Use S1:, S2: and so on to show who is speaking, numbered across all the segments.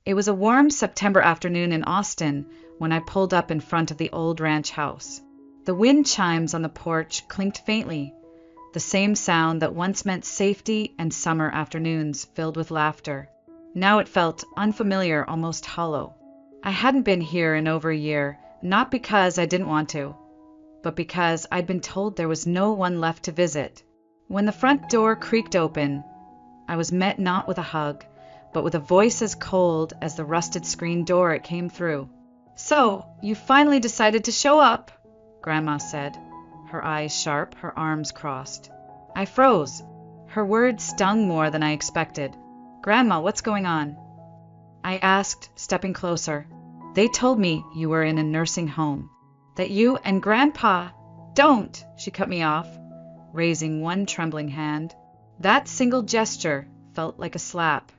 S1: It was a warm September afternoon in Austin when I pulled up in front of the old ranch house. The wind chimes on the porch clinked faintly, the same sound that once meant safety and summer afternoons filled with laughter. Now it felt unfamiliar, almost hollow. I hadn't been here in over a year, not because I didn't want to, but because I'd been told there was no one left to visit. When the front door creaked open, I was met not with a hug, but with a voice as cold as the rusted screen door it came through. "So, you finally decided to show up," Grandma said, her eyes sharp, her arms crossed. I froze. Her words stung more than I expected. "Grandma, what's going on?" I asked, stepping closer. "They told me you were in a nursing home, that you and Grandpa—" "Don't!" she cut me off, raising one trembling hand. That single gesture felt like a slap.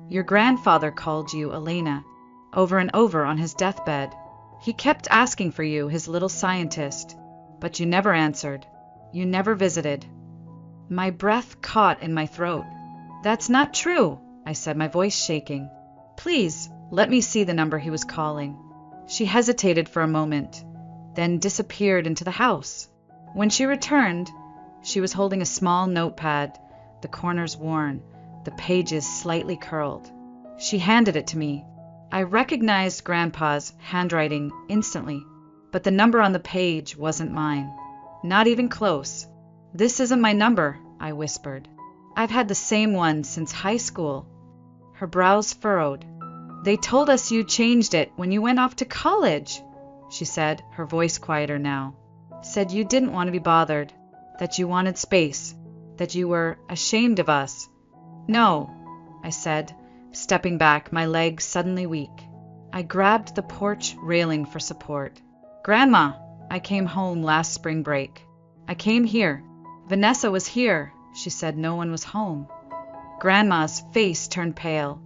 S1: "Your grandfather called you Elena, over and over on his deathbed. He kept asking for you, his little scientist, but you never answered. You never visited." My breath caught in my throat. "That's not true," I said, my voice shaking. "Please, let me see the number he was calling." She hesitated for a moment, then disappeared into the house. When she returned, she was holding a small notepad, the corners worn, the pages slightly curled. She handed it to me. I recognized Grandpa's handwriting instantly, but the number on the page wasn't mine. Not even close. "This isn't my number," I whispered. "I've had the same one since high school." Her brows furrowed. "They told us you changed it when you went off to college," she said, her voice quieter now. "Said you didn't want to be bothered, that you wanted space, that you were ashamed of us." "No," I said, stepping back, my legs suddenly weak. I grabbed the porch railing for support. "Grandma, I came home last spring break. I came here. Vanessa was here. She said no one was home." Grandma's face turned pale.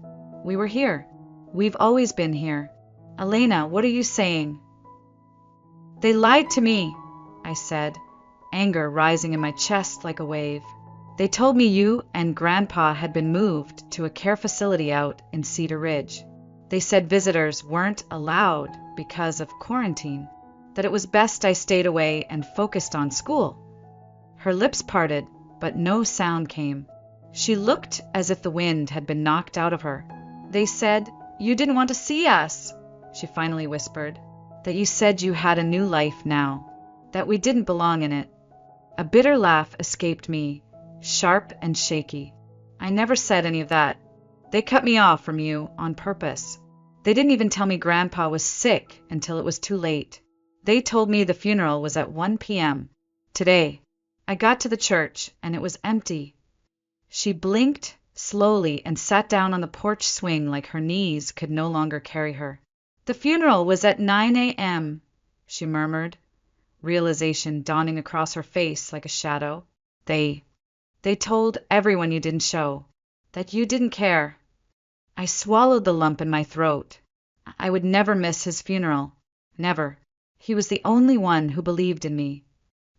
S1: "We were here. We've always been here. Elena, what are you saying?" "They lied to me," I said, anger rising in my chest like a wave. "They told me you and Grandpa had been moved to a care facility out in Cedar Ridge. They said visitors weren't allowed because of quarantine, that it was best I stayed away and focused on school." Her lips parted, but no sound came. She looked as if the wind had been knocked out of her. "They said you didn't want to see us," she finally whispered. "That you said you had a new life now, that we didn't belong in it." A bitter laugh escaped me, sharp and shaky. "I never said any of that. They cut me off from you on purpose. They didn't even tell me Grandpa was sick until it was too late. They told me the funeral was at 1 p.m. today. I got to the church, and it was empty." She blinked slowly and sat down on the porch swing like her knees could no longer carry her. "The funeral was at 9 a.m., she murmured, realization dawning across her face like a shadow. They told everyone you didn't show, that you didn't care." I swallowed the lump in my throat. I would never miss his funeral. Never. He was the only one who believed in me.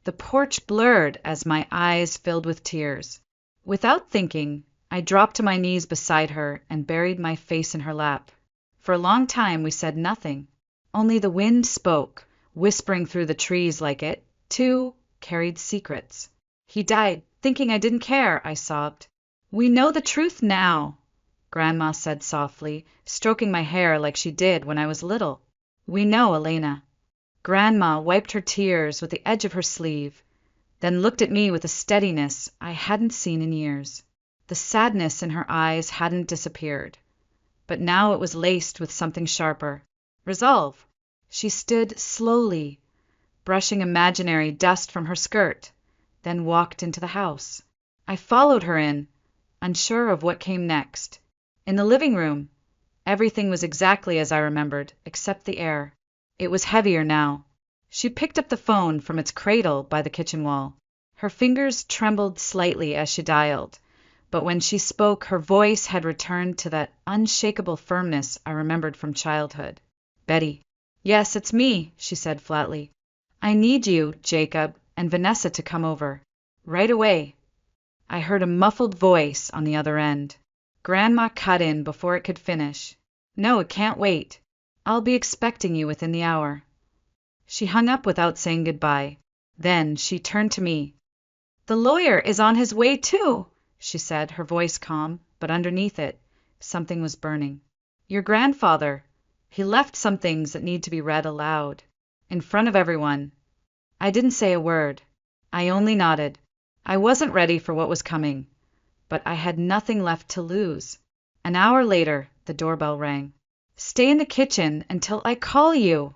S1: The porch blurred as my eyes filled with tears. Without thinking, I dropped to my knees beside her and buried my face in her lap. For a long time we said nothing. Only the wind spoke, whispering through the trees like it, too, carried secrets. "He died, thinking I didn't care," I sobbed. "We know the truth now," Grandma said softly, stroking my hair like she did when I was little. "We know, Elena." Grandma wiped her tears with the edge of her sleeve, then looked at me with a steadiness I hadn't seen in years. The sadness in her eyes hadn't disappeared, but now it was laced with something sharper. Resolve. She stood slowly, brushing imaginary dust from her skirt, then walked into the house. I followed her in, unsure of what came next. In the living room, everything was exactly as I remembered, except the air. It was heavier now. She picked up the phone from its cradle by the kitchen wall. Her fingers trembled slightly as she dialed, but when she spoke, her voice had returned to that unshakable firmness I remembered from childhood. "Betty." "Yes, it's me," she said flatly. "I need you, Jacob, and Vanessa to come over. Right away." I heard a muffled voice on the other end. Grandma cut in before it could finish. No, it can't wait. I'll be expecting you within the hour." She hung up without saying goodbye. Then she turned to me. "The lawyer is on his way too," she said, her voice calm, but underneath it, something was burning. "Your grandfather. He left some things that need to be read aloud. In front of everyone." I didn't say a word. I only nodded. I wasn't ready for what was coming, but I had nothing left to lose. An hour later, the doorbell rang. "Stay in the kitchen until I call you,"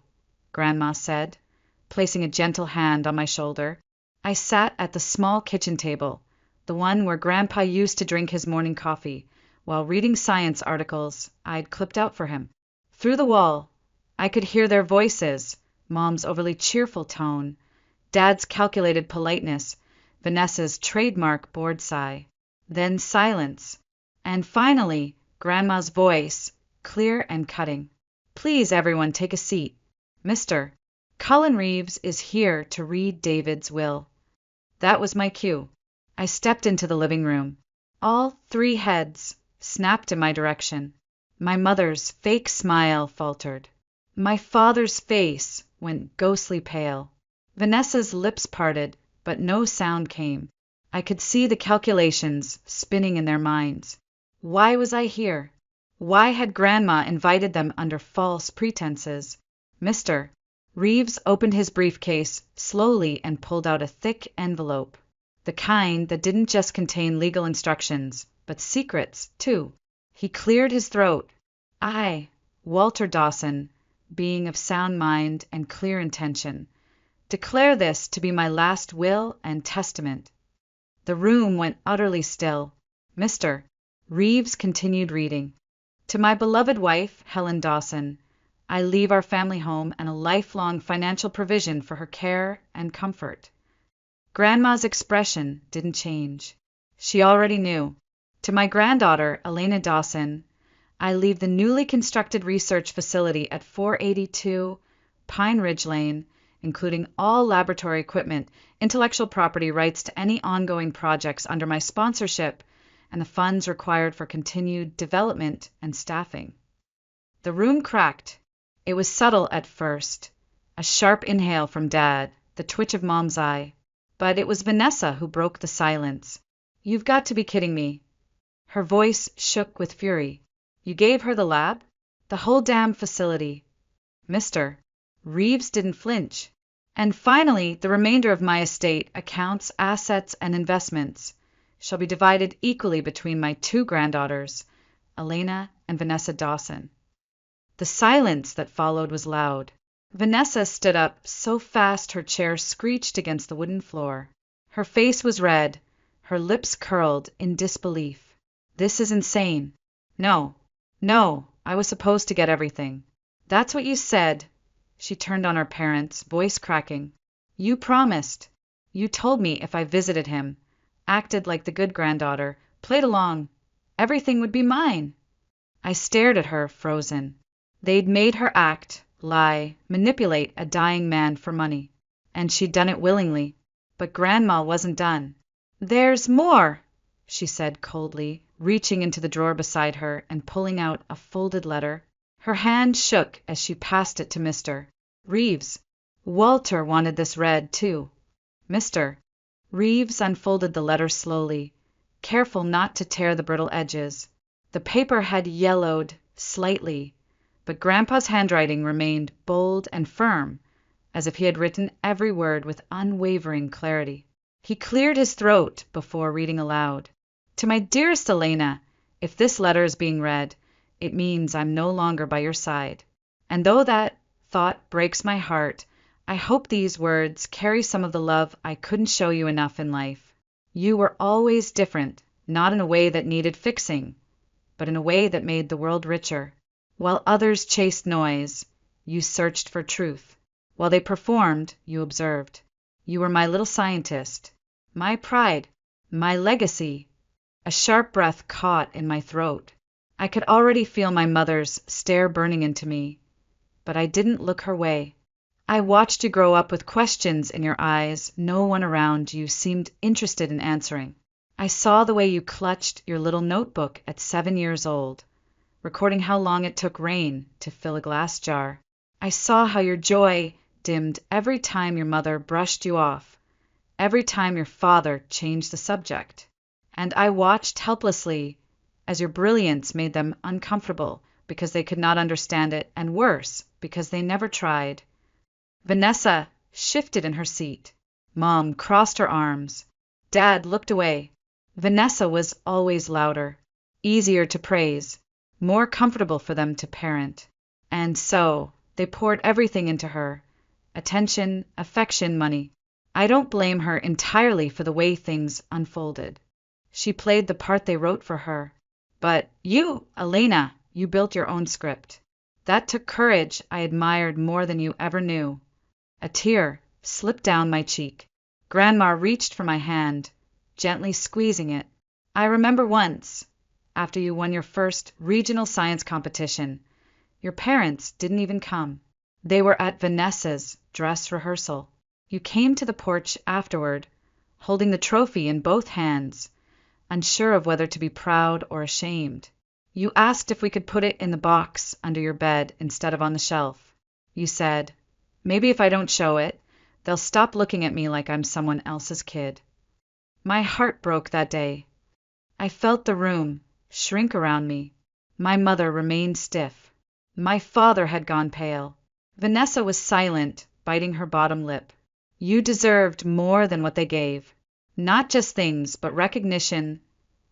S1: Grandma said, placing a gentle hand on my shoulder. I sat at the small kitchen table, the one where Grandpa used to drink his morning coffee, while reading science articles I'd clipped out for him. Through the wall, I could hear their voices, Mom's overly cheerful tone, Dad's calculated politeness, Vanessa's trademark bored sigh. Then silence, and finally, Grandma's voice, clear and cutting. "Please, everyone, take a seat. Mr. Cullen Reeves is here to read David's will." That was my cue. I stepped into the living room. All three heads snapped in my direction. My mother's fake smile faltered. My father's face went ghostly pale. Vanessa's lips parted, but no sound came. I could see the calculations spinning in their minds. Why was I here? Why had Grandma invited them under false pretenses? Mr. Reeves opened his briefcase slowly and pulled out a thick envelope. The kind that didn't just contain legal instructions, but secrets, too. He cleared his throat. "I, Walter Dawson, being of sound mind and clear intention, declare this to be my last will and testament." The room went utterly still. Mr. Reeves continued reading. "To my beloved wife, Helen Dawson, I leave our family home and a lifelong financial provision for her care and comfort." Grandma's expression didn't change. She already knew. "To my granddaughter, Elena Dawson, I leave the newly constructed research facility at 482 Pine Ridge Lane, including all laboratory equipment, intellectual property rights to any ongoing projects under my sponsorship, and the funds required for continued development and staffing." The room cracked. It was subtle at first. A sharp inhale from Dad, the twitch of Mom's eye. But it was Vanessa who broke the silence. "You've got to be kidding me." Her voice shook with fury. "You gave her the lab? The whole damn facility?" Mr. Reeves didn't flinch. "And finally, the remainder of my estate, accounts, assets, and investments, shall be divided equally between my two granddaughters, Elena and Vanessa Dawson." The silence that followed was loud. Vanessa stood up so fast her chair screeched against the wooden floor. Her face was red, her lips curled in disbelief. "This is insane. No, no, I was supposed to get everything." "That's what you said." She turned on her parents, voice cracking. "You promised. You told me if I visited him, acted like the good granddaughter, played along, everything would be mine." I stared at her, frozen. They'd made her act, lie, manipulate a dying man for money. And she'd done it willingly. But Grandma wasn't done. "There's more," she said coldly, reaching into the drawer beside her and pulling out a folded letter. Her hand shook as she passed it to Mr. Reeves. "Walter wanted this read, too." Mr. Reeves unfolded the letter slowly, careful not to tear the brittle edges. The paper had yellowed slightly, but Grandpa's handwriting remained bold and firm, as if he had written every word with unwavering clarity. He cleared his throat before reading aloud. "To my dearest Elena, if this letter is being read, it means I'm no longer by your side. And though that thought breaks my heart, I hope these words carry some of the love I couldn't show you enough in life. You were always different, not in a way that needed fixing, but in a way that made the world richer. While others chased noise, you searched for truth. While they performed, you observed. You were my little scientist, my pride, my legacy." A sharp breath caught in my throat. I could already feel my mother's stare burning into me, but I didn't look her way. "I watched you grow up with questions in your eyes no one around you seemed interested in answering. I saw the way you clutched your little notebook at 7 years old, recording how long it took rain to fill a glass jar. I saw how your joy dimmed every time your mother brushed you off, every time your father changed the subject. And I watched helplessly as your brilliance made them uncomfortable because they could not understand it, and worse, because they never tried. Vanessa shifted in her seat. Mom crossed her arms. Dad looked away. Vanessa was always louder, easier to praise, more comfortable for them to parent. And so they poured everything into her: attention, affection, money. I don't blame her entirely for the way things unfolded. She played the part they wrote for her. But you, Elena, you built your own script. That took courage I admired more than you ever knew. A tear slipped down my cheek. Grandma reached for my hand, gently squeezing it. I remember once, after you won your first regional science competition, your parents didn't even come. They were at Vanessa's dress rehearsal. You came to the porch afterward, holding the trophy in both hands, unsure of whether to be proud or ashamed. You asked if we could put it in the box under your bed instead of on the shelf. You said, maybe if I don't show it, they'll stop looking at me like I'm someone else's kid. My heart broke that day. I felt the room shrink around me. My mother remained stiff. My father had gone pale. Vanessa was silent, biting her bottom lip. You deserved more than what they gave. Not just things, but recognition,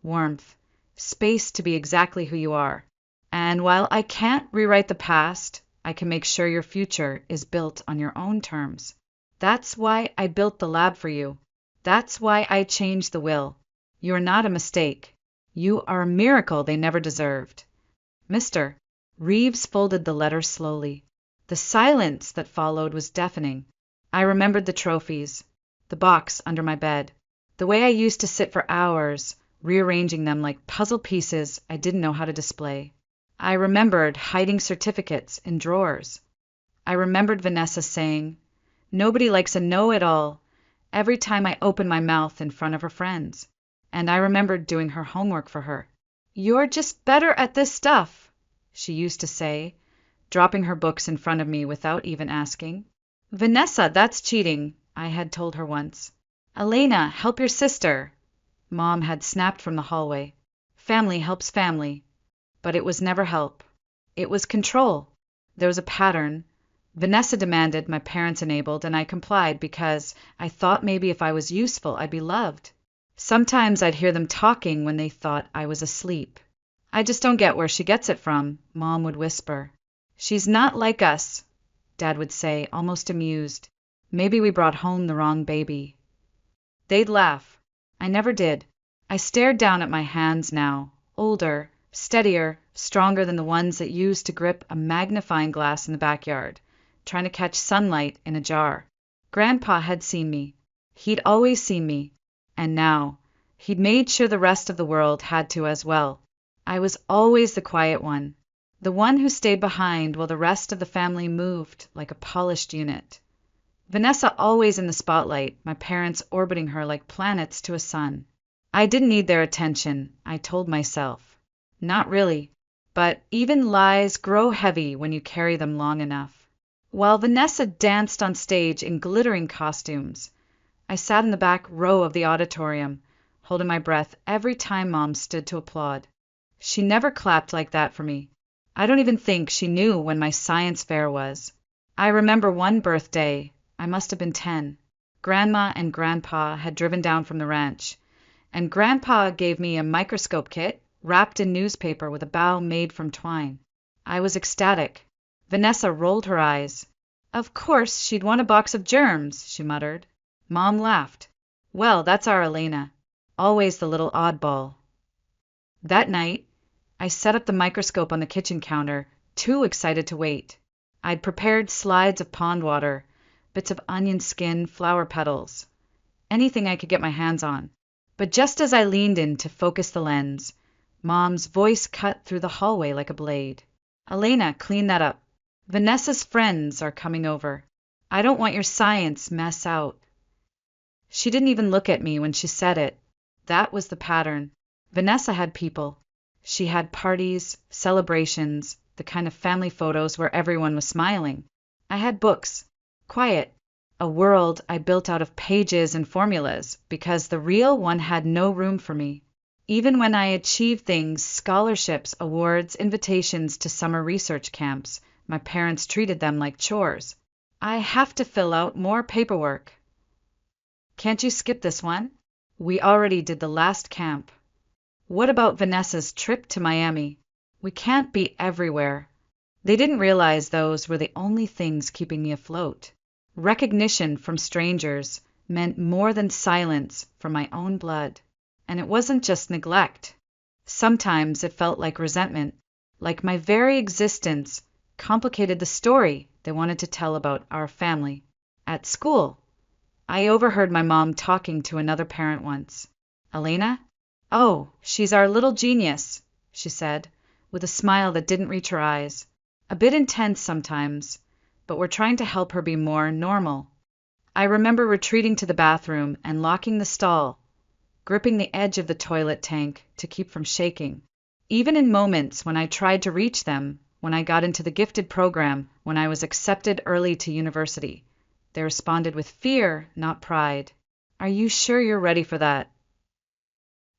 S1: warmth, space to be exactly who you are. And while I can't rewrite the past, I can make sure your future is built on your own terms. That's why I built the lab for you. That's why I changed the will. You're not a mistake. You are a miracle they never deserved. Mr. Reeves folded the letter slowly. The silence that followed was deafening. I remembered the trophies, the box under my bed, the way I used to sit for hours, rearranging them like puzzle pieces I didn't know how to display. I remembered hiding certificates in drawers. I remembered Vanessa saying, "Nobody likes a know-it-all," every time I opened my mouth in front of her friends. And I remembered doing her homework for her. "You're just better at this stuff," she used to say, dropping her books in front of me without even asking. "Vanessa, that's cheating," I had told her once. "Elena, help your sister," Mom had snapped from the hallway. Family helps family. But it was never help. It was control. There was a pattern. Vanessa demanded, my parents enabled, and I complied because I thought maybe if I was useful, I'd be loved. Sometimes I'd hear them talking when they thought I was asleep. "I just don't get where she gets it from," Mom would whisper. "She's not like us," Dad would say, almost amused. "Maybe we brought home the wrong baby." They'd laugh. I never did. I stared down at my hands now, older, steadier, stronger than the ones that used to grip a magnifying glass in the backyard, trying to catch sunlight in a jar. Grandpa had seen me. He'd always seen me. And now, he'd made sure the rest of the world had to as well. I was always the quiet one, the one who stayed behind while the rest of the family moved like a polished unit. Vanessa always in the spotlight, my parents orbiting her like planets to a sun. I didn't need their attention, I told myself. Not really. But even lies grow heavy when you carry them long enough. While Vanessa danced on stage in glittering costumes, I sat in the back row of the auditorium, holding my breath every time Mom stood to applaud. She never clapped like that for me. I don't even think she knew when my science fair was. I remember one birthday, I must have been 10. Grandma and Grandpa had driven down from the ranch, and Grandpa gave me a microscope kit wrapped in newspaper with a bow made from twine. I was ecstatic. Vanessa rolled her eyes. "Of course she'd want a box of germs," she muttered. Mom laughed. "Well, that's our Elena. Always the little oddball." That night, I set up the microscope on the kitchen counter, too excited to wait. I'd prepared slides of pond water, bits of onion skin, flower petals, anything I could get my hands on. But just as I leaned in to focus the lens, Mom's voice cut through the hallway like a blade. "Elena, clean that up. Vanessa's friends are coming over. I don't want your science mess out." She didn't even look at me when she said it. That was the pattern. Vanessa had people. She had parties, celebrations, the kind of family photos where everyone was smiling. I had books, quiet, a world I built out of pages and formulas, because the real one had no room for me. Even when I achieved things, scholarships, awards, invitations to summer research camps, my parents treated them like chores. I have to fill out more paperwork. Can't you skip this one? We already did the last camp. What about Vanessa's trip to Miami? We can't be everywhere. They didn't realize those were the only things keeping me afloat. Recognition from strangers meant more than silence from my own blood. And it wasn't just neglect. Sometimes it felt like resentment, like my very existence complicated the story they wanted to tell about our family. At school, I overheard my mom talking to another parent once. Elena? Oh, she's our little genius, she said, with a smile that didn't reach her eyes. A bit intense sometimes, but we're trying to help her be more normal. I remember retreating to the bathroom and locking the stall, gripping the edge of the toilet tank to keep from shaking. Even in moments when I tried to reach them, when I got into the gifted program, when I was accepted early to university, they responded with fear, not pride. Are you sure you're ready for that?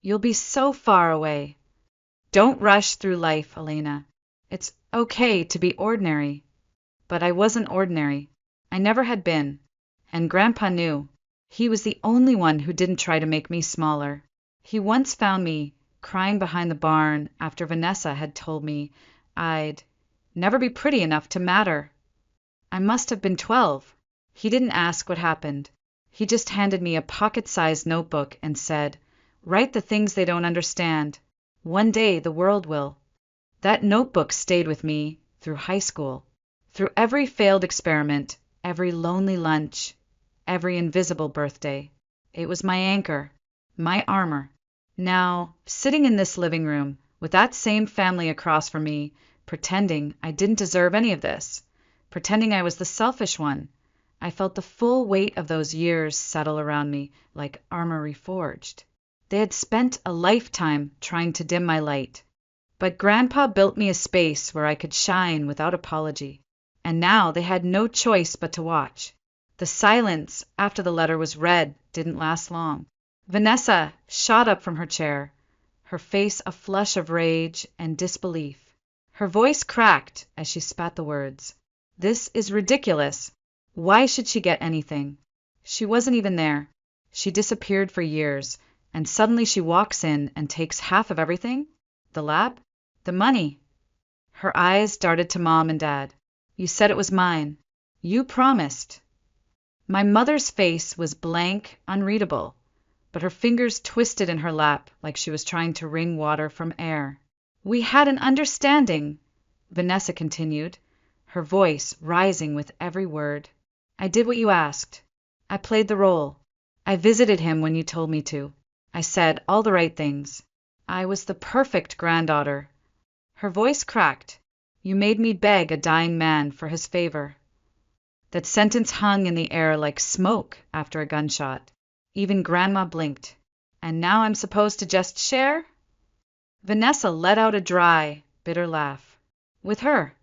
S1: You'll be so far away. Don't rush through life, Elena. It's okay to be ordinary. But I wasn't ordinary. I never had been. And Grandpa knew. He was the only one who didn't try to make me smaller. He once found me crying behind the barn after Vanessa had told me I'd never be pretty enough to matter. I must have been 12. He didn't ask what happened. He just handed me a pocket-sized notebook and said, "Write the things they don't understand. One day the world will." That notebook stayed with me through high school, through every failed experiment, every lonely lunch, every invisible birthday. It was my anchor, my armor. Now, sitting in this living room, with that same family across from me, pretending I didn't deserve any of this, pretending I was the selfish one, I felt the full weight of those years settle around me like armor reforged. They had spent a lifetime trying to dim my light. But Grandpa built me a space where I could shine without apology. And now they had no choice but to watch. The silence after the letter was read didn't last long. Vanessa shot up from her chair, her face a flush of rage and disbelief. Her voice cracked as she spat the words. This is ridiculous. Why should she get anything? She wasn't even there. She disappeared for years, and suddenly she walks in and takes half of everything? The lab? The money? Her eyes darted to Mom and Dad. You said it was mine. You promised. My mother's face was blank, unreadable, but her fingers twisted in her lap like she was trying to wring water from air. We had an understanding, Vanessa continued, her voice rising with every word. I did what you asked. I played the role. I visited him when you told me to. I said all the right things. I was the perfect granddaughter. Her voice cracked. You made me beg a dying man for his favor. That sentence hung in the air like smoke after a gunshot. Even Grandma blinked. And now I'm supposed to just share? Vanessa let out a dry, bitter laugh. With her.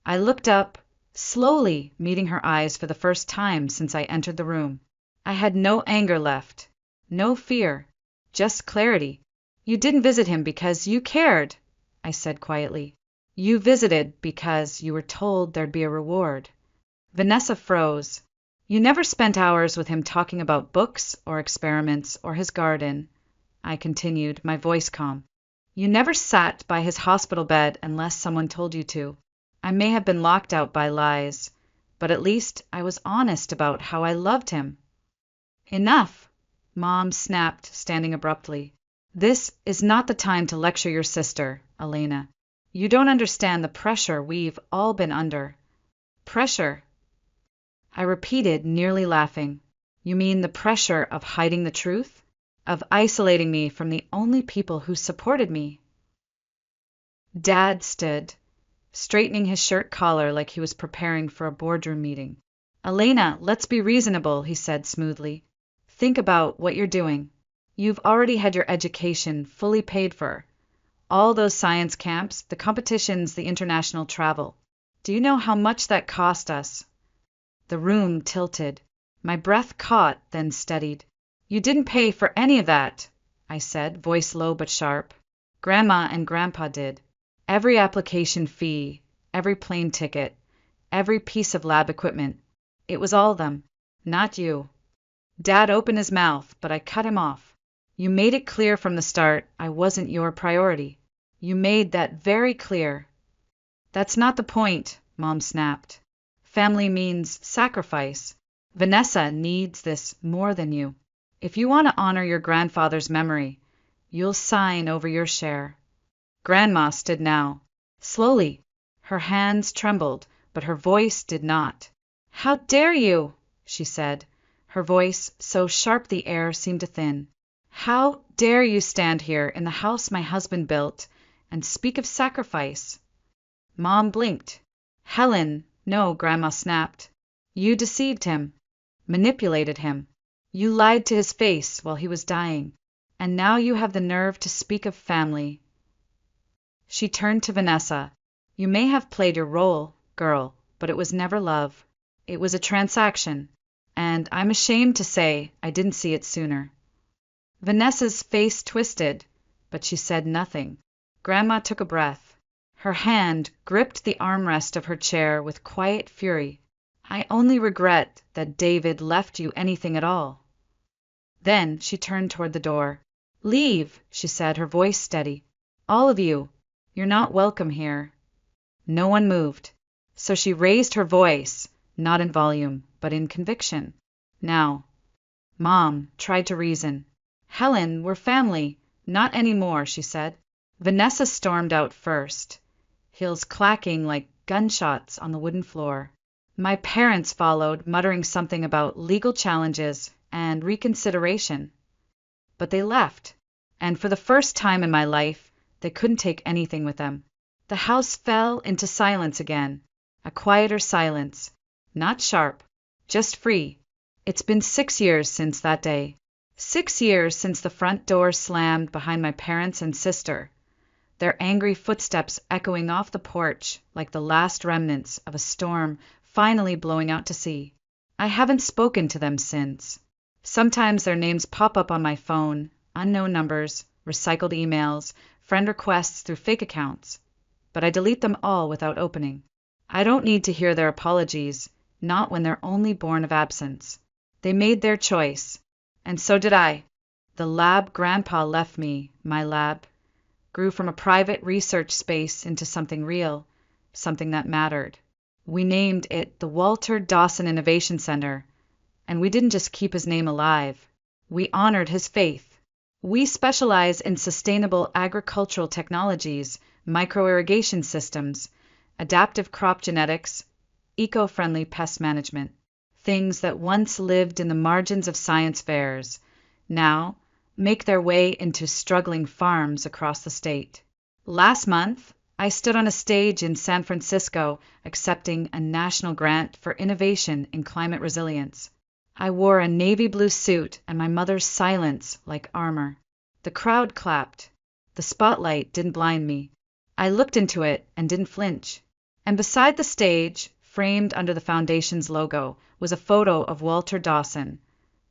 S1: I looked up, slowly meeting her eyes for the first time since I entered the room. I had no anger left, no fear, just clarity. You didn't visit him because you cared, I said quietly. You visited because you were told there'd be a reward. Vanessa froze. You never spent hours with him talking about books or experiments or his garden, I continued, my voice calm. You never sat by his hospital bed unless someone told you to. I may have been locked out by lies, but at least I was honest about how I loved him. Enough, Mom snapped, standing abruptly. This is not the time to lecture your sister, Elena. You don't understand the pressure we've all been under. Pressure? I repeated, nearly laughing. You mean the pressure of hiding the truth? Of isolating me from the only people who supported me? Dad stood, straightening his shirt collar like he was preparing for a boardroom meeting. Elena, let's be reasonable, he said smoothly. Think about what you're doing. You've already had your education fully paid for. All those science camps, the competitions, the international travel. Do you know how much that cost us? The room tilted. My breath caught, then steadied. You didn't pay for any of that, I said, voice low but sharp. Grandma and Grandpa did. Every application fee, every plane ticket, every piece of lab equipment. It was all them, not you. Dad opened his mouth, but I cut him off. You made it clear from the start I wasn't your priority. You made that very clear. That's not the point, Mom snapped. Family means sacrifice. Vanessa needs this more than you. If you want to honor your grandfather's memory, you'll sign over your share. Grandma stood now. Slowly. Her hands trembled, but her voice did not. How dare you, she said, her voice so sharp the air seemed to thin. How dare you stand here in the house my husband built and speak of sacrifice? Mom blinked. Helen, no, Grandma snapped. You deceived him, manipulated him. You lied to his face while he was dying, and now you have the nerve to speak of family. She turned to Vanessa. You may have played your role, girl, but it was never love. It was a transaction, and I'm ashamed to say I didn't see it sooner. Vanessa's face twisted, but she said nothing. Grandma took a breath. Her hand gripped the armrest of her chair with quiet fury. I only regret that David left you anything at all. Then she turned toward the door. Leave, she said, her voice steady. All of you. You're not welcome here. No one moved. So she raised her voice, not in volume, but in conviction. Now. Mom tried to reason. Helen, we're family. Not anymore, she said. Vanessa stormed out first, heels clacking like gunshots on the wooden floor. My parents followed, muttering something about legal challenges and reconsideration. But they left, and for the first time in my life, they couldn't take anything with them. The house fell into silence again, a quieter silence, not sharp, just free. It's been 6 years since that day. 6 years since the front door slammed behind my parents and sister, their angry footsteps echoing off the porch like the last remnants of a storm finally blowing out to sea. I haven't spoken to them since. Sometimes their names pop up on my phone, unknown numbers, recycled emails, friend requests through fake accounts. But I delete them all without opening. I don't need to hear their apologies, not when they're only born of absence. They made their choice. And so did I. The lab Grandpa left me, my lab, grew from a private research space into something real, something that mattered. We named it the Walter Dawson Innovation Center, and we didn't just keep his name alive. We honored his faith. We specialize in sustainable agricultural technologies, microirrigation systems, adaptive crop genetics, eco-friendly pest management. Things that once lived in the margins of science fairs, now make their way into struggling farms across the state. Last month, I stood on a stage in San Francisco accepting a national grant for innovation in climate resilience. I wore a navy blue suit and my mother's silence like armor. The crowd clapped. The spotlight didn't blind me. I looked into it and didn't flinch. And beside the stage, framed under the foundation's logo, was a photo of Walter Dawson,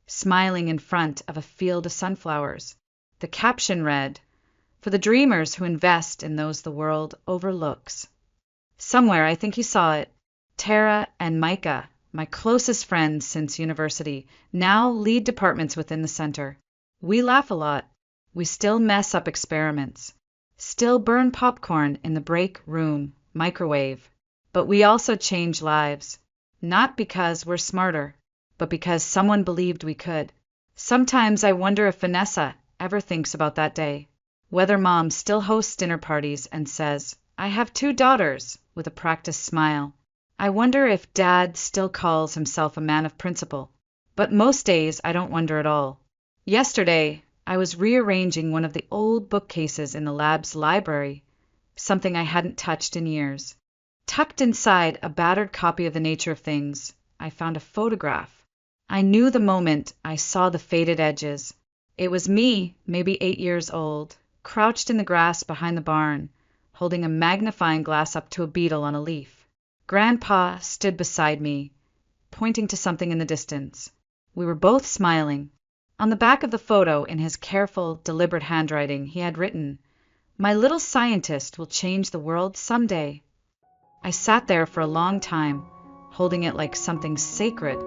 S1: smiling in front of a field of sunflowers. The caption read, "For the dreamers who invest in those the world overlooks." Somewhere, I think you saw it, Tara and Micah, my closest friends since university, now lead departments within the center. We laugh a lot. We still mess up experiments, still burn popcorn in the break room microwave. But we also change lives, not because we're smarter, but because someone believed we could. Sometimes I wonder if Vanessa ever thinks about that day, whether Mom still hosts dinner parties and says, "I have 2 daughters," with a practiced smile. I wonder if Dad still calls himself a man of principle. But most days I don't wonder at all. Yesterday, I was rearranging one of the old bookcases in the lab's library, something I hadn't touched in years. Tucked inside a battered copy of The Nature of Things, I found a photograph. I knew the moment I saw the faded edges. It was me, maybe 8 years old, crouched in the grass behind the barn, holding a magnifying glass up to a beetle on a leaf. Grandpa stood beside me, pointing to something in the distance. We were both smiling. On the back of the photo, in his careful, deliberate handwriting, he had written, "My little scientist will change the world someday." I sat there for a long time, holding it like something sacred,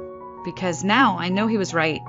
S1: because now I know he was right.